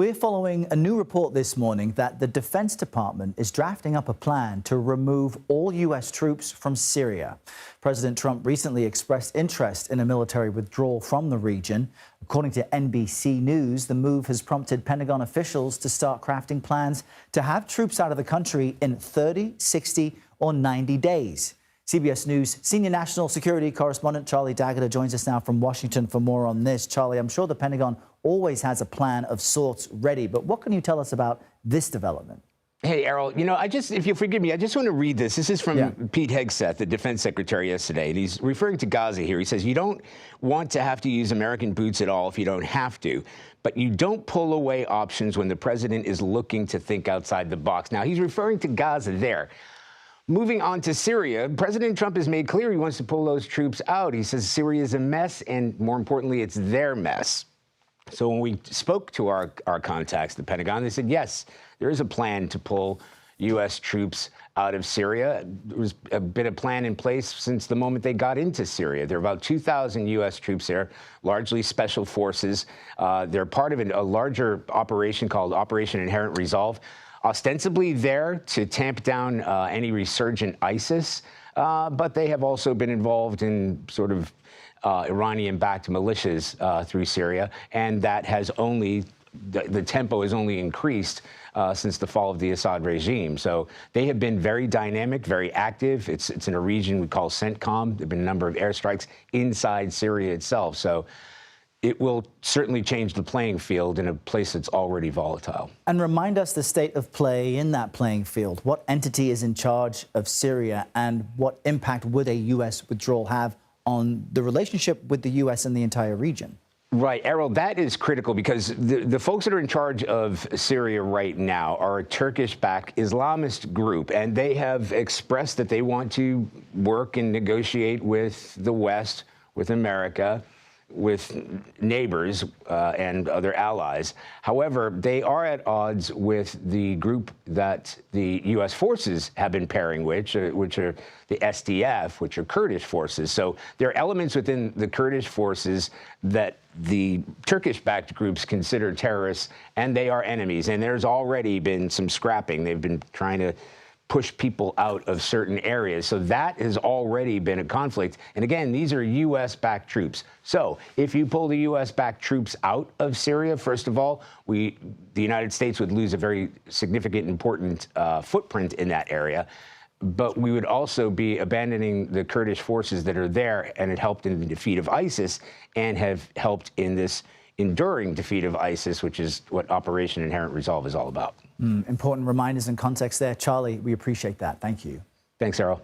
We're following a new report this morning that the Defense Department is drafting up a plan to remove all U.S. troops from Syria. President Trump recently expressed interest in a military withdrawal from the region. According to NBC News, the move has prompted Pentagon officials to start crafting plans to have troops out of the country in 30, 60, or 90 days. CBS News senior national security correspondent Charlie D'Agata joins us now from Washington for more on this. Charlie, I'm sure the Pentagon always has a plan of sorts ready, but what can you tell us about this development? Hey, Errol, if you forgive me, I just want to read this. This is from Pete Hegseth, the defense secretary, yesterday, and he's referring to Gaza here. He says, you don't want to have to use American boots at all if you don't have to, but you don't pull away options when the president is looking to think outside the box. Now, he's referring to Gaza there. Moving on to Syria, President Trump has made clear he wants to pull those troops out. He says Syria is a mess, and more importantly, it's their mess. So when we spoke to our contacts, the Pentagon, they said, yes, there is a plan to pull U.S. troops out of Syria. There was been a plan in place since the moment they got into Syria. There are about 2,000 U.S. troops there, largely special forces. They're part of a larger operation called Operation Inherent Resolve, ostensibly there to tamp down any resurgent ISIS, but they have also been involved in sort of Iranian-backed militias through Syria, and that has only, the tempo has only increased since the fall of the Assad regime. So they have been very dynamic, very active. It's in a region we call CENTCOM. There have been a number of airstrikes inside Syria itself. So it will certainly change the playing field in a place that's already volatile. And remind us the state of play in that playing field. What entity is in charge of Syria, and what impact would a U.S. withdrawal have on the relationship with the U.S. and the entire region? Right, Errol, that is critical because the folks that are in charge of Syria right now are a Turkish-backed Islamist group, and they have expressed that they want to work and negotiate with the West, with America, with neighbors and other allies. However, they are at odds with the group that the U.S. forces have been pairing with, which are the SDF, which are Kurdish forces. So there are elements within the Kurdish forces that the Turkish-backed groups consider terrorists, and they are enemies. And there's already been some scrapping. They've been trying to push people out of certain areas. So that has already been a conflict. And again, these are U.S.-backed troops. So if you pull the U.S.-backed troops out of Syria, first of all, the United States would lose a very significant, important footprint in that area. But we would also be abandoning the Kurdish forces that are there, and it helped in the defeat of ISIS and have helped in this enduring defeat of ISIS, which is what Operation Inherent Resolve is all about. Important reminders and context there. Charlie, we appreciate that. Thank you. Thanks, Errol.